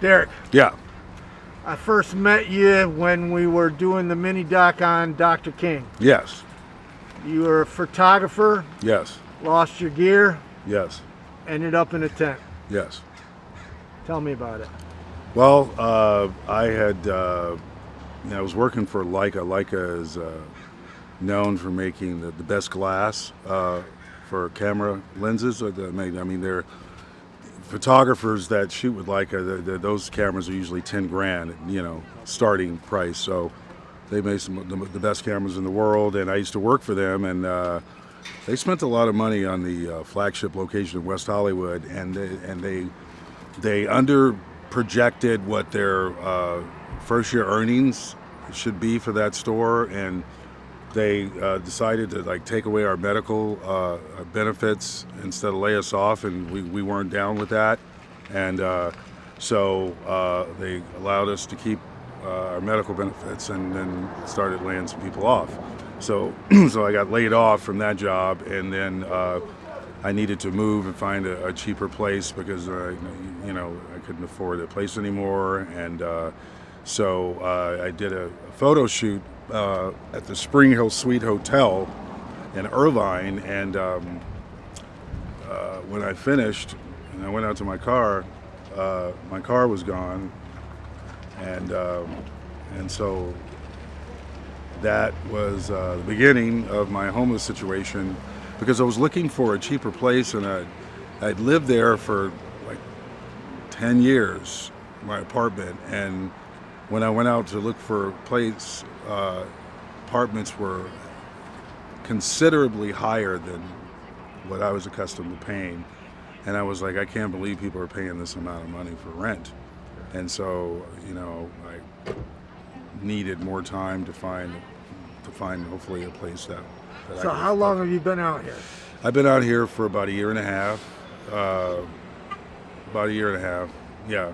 Derrick, Yeah. I first met you when we were doing the mini doc on Dr. King. Yes. You were a photographer, Yes. lost your gear, Yes. ended up in a tent. Yes. Tell me about it. Well, I was working for Leica. Leica is known for making the best glass for camera lenses. They're photographers that shoot with Leica. Those cameras are usually 10 grand, starting price. So they made some of the best cameras in the world, and I used to work for them, and they spent a lot of money on the flagship location in West Hollywood, and they under projected what their first year earnings should be for that store, and they decided to take away our medical benefits instead of lay us off, and we weren't down with that, and so they allowed us to keep our medical benefits, and then started laying some people off. So so I got laid off from that job, and then I needed to move and find a cheaper place because I couldn't afford a place anymore, and so I did a photo shoot at the Spring Hill Suite Hotel in Irvine, and when I finished and I went out to my car was gone, and so that was the beginning of my homeless situation, because I was looking for a cheaper place, and I'd lived there for like 10 years, my apartment, and when I went out to look for a place, apartments were considerably higher than what I was accustomed to paying, and I was like, I can't believe people are paying this amount of money for rent. And so, I needed more time to find hopefully a place that I So could how long have you been out here? I've been out here for about a year and a half. Yeah.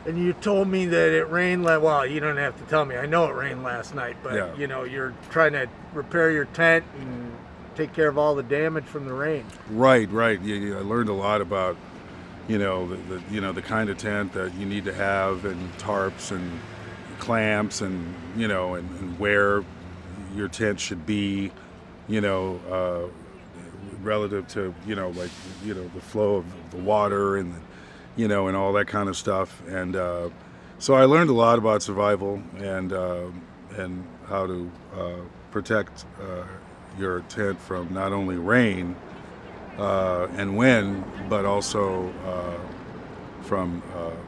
And you told me that it rained, well, you don't have to tell me. I know it rained last night, but Yeah. You're trying to repair your tent and take care of all the damage from the rain. Right. Yeah, I learned a lot about, the kind of tent that you need to have, and tarps and clamps, and and where your tent should be, relative to the flow of the water, and and all that kind of stuff. And so I learned a lot about survival, and how to protect your tent from not only rain and wind, but also from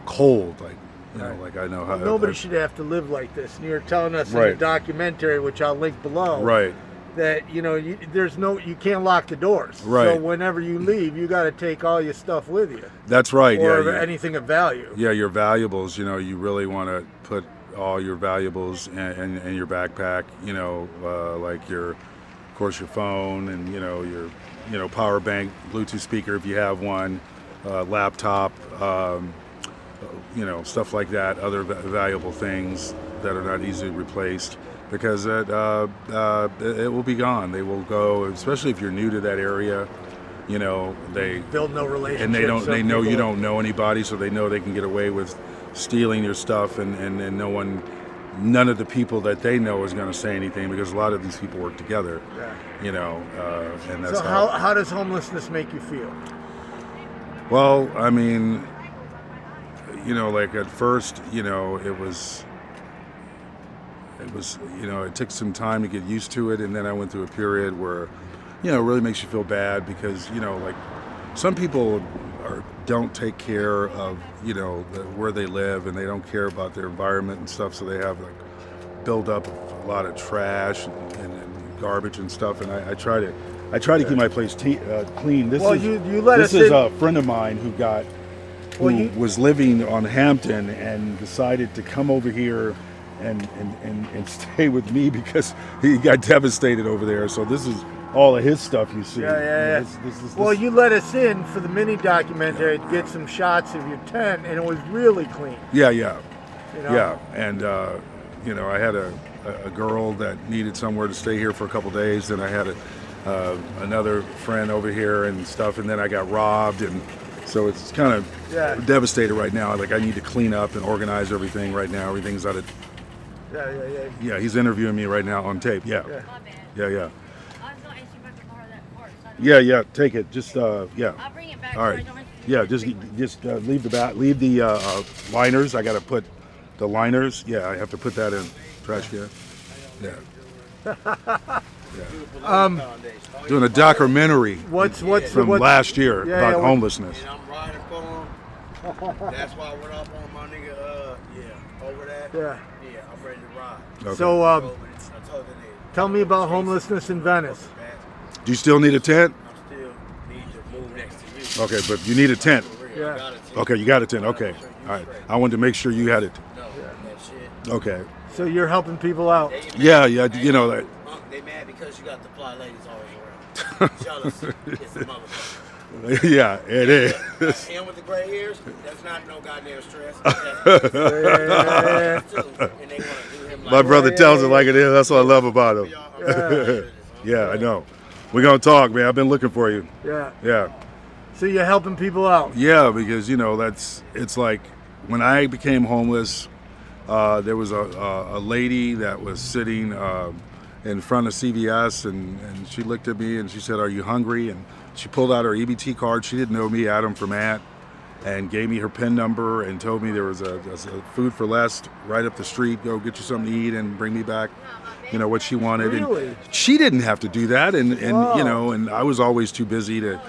cold. Like I know how. Nobody should have to live like this. And you're telling us in the documentary, which I'll link below, Right. that you can't lock the doors. Right. So whenever you leave, you got to take all your stuff with you. That's right. Or anything of value. Yeah, your valuables. You really want to put all your valuables in your backpack. Like your phone, and your power bank, Bluetooth speaker if you have one, laptop. Stuff like that, other valuable things that are not easily replaced, because it will be gone. They will go, especially if you're new to that area. They build no relationships, and they know you don't know anybody, so they know they can get away with stealing your stuff, and none of the people that they know is going to say anything, because a lot of these people work together. Yeah. And that's so how does homelessness make you feel? Well, I mean, at first, it took some time to get used to it, and then I went through a period where, it really makes you feel bad, because, some people don't take care of, where they live, and they don't care about their environment and stuff, so they have build up a lot of trash and garbage and stuff, and I try to keep my place clean. This is a friend of mine who was living on Hampton and decided to come over here and stay with me, because he got devastated over there. So this is all of his stuff you see. Yeah. Well, you let us in for the mini documentary to get some shots of your tent, and it was really clean. Yeah. Yeah, and I had a girl that needed somewhere to stay here for a couple days, and I had another friend over here and stuff, and then I got robbed, and So it's kind of Yeah. devastated right now. Like I need to clean up and organize everything right now. Everything's out of. Yeah. Yeah, he's interviewing me right now on tape. Yeah. Yeah. Yeah. Yeah. I was gonna ask you about the borrow that part, so I don't- Yeah. Take it. Just yeah. I'll bring it back. All so right. I don't have to- Yeah, just leave the liners. I got to put the liners. Yeah, I have to put that in trash can. Yeah. Doing a documentary What's from last year Yeah, about what- homelessness. And I'm riding for him. That's why I went up on my nigga, over that. Yeah. Yeah, I'm ready to ride. Okay. So I told the nigga, tell me about homelessness in Venice. Do you still need a tent? I still need to move next to you. Okay, but you need a tent. For real, Yeah. I got it. Okay, you got a tent. Okay, all right. I wanted to make sure you had it. No, that shit. Okay. So you're helping people out. They get Yeah, mad. yeah. You know that. They mad because you got the fly ladies always around. Jealousy is a motherfucker. Yeah, it is. Him with the gray hairs, that's not no goddamn stress. Yeah. And they want to do him like My brother tells it like it is. That's what I love about him. Yeah. Yeah, I know. We're gonna talk, man. I've been looking for you. Yeah. Yeah. So you're helping people out. Yeah, because it's like when I became homeless, there was a lady that was sitting in front of CVS, and she looked at me and she said, "Are you hungry?" And she pulled out her EBT card. She didn't know me, Adam from Matt, and gave me her PIN number and told me there was a food for less right up the street. Go get you something to eat and bring me back, what she wanted. Really? And she didn't have to do that, and Wow. and I was always too busy to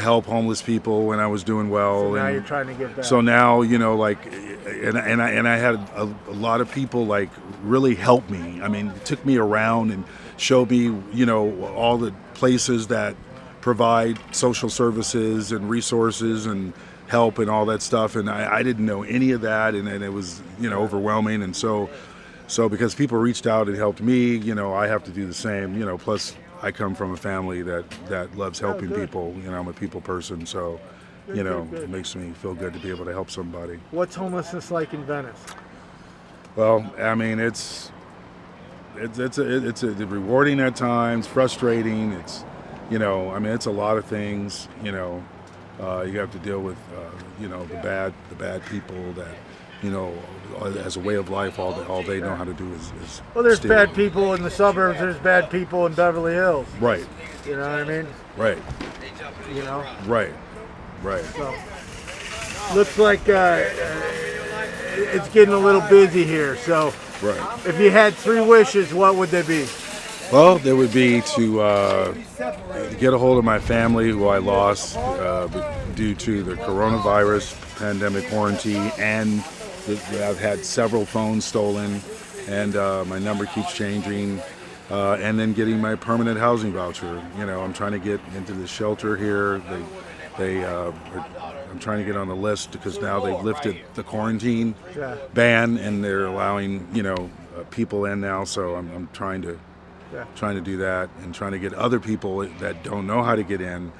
help homeless people when I was doing well. So now and you're trying to get back. so now, and I had a lot of people like really help me. I mean, took me around and showed me, all the places that provide social services and resources and help and all that stuff. And I didn't know any of that, and it was, overwhelming. And so because people reached out and helped me, I have to do the same. Plus I come from a family that loves helping good. people. I'm a people person, so. Good. It makes me feel good to be able to help somebody. What's homelessness like in Venice? Well, I mean, it's rewarding at times, frustrating. It's, it's a lot of things. You have to deal with, the bad people that, as a way of life, all they know how to do is Well, there's steal. bad people in the suburbs. There's bad people in Beverly Hills. Right, You know what I mean? right, right. So looks like it's getting a little busy here. So Right. if you had 3 wishes, what would they be? Well, there would be to get a hold of my family who I lost due to the coronavirus pandemic quarantine, and I've had several phones stolen, and my number keeps changing, and then getting my permanent housing voucher. I'm trying to get into the shelter here. I'm trying to get on the list because now they've lifted the quarantine Yeah. ban, and they're allowing people in now. So I'm trying to do that, and trying to get other people that don't know how to get in,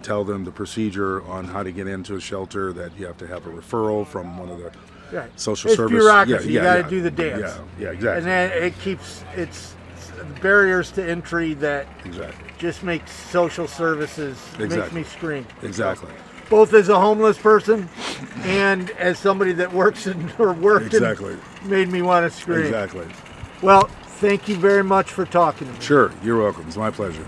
tell them the procedure on how to get into a shelter, that you have to have a referral from one of the Yeah. social It's service. bureaucracy. You got to do the dance. Yeah, exactly. And then it's barriers to entry that Exactly. just makes social services makes Exactly. me scream. Exactly. Both as a homeless person and as somebody that works or worked Exactly. and made me want to scream. Exactly. Well, thank you very much for talking to me. Sure. You're welcome. It's my pleasure.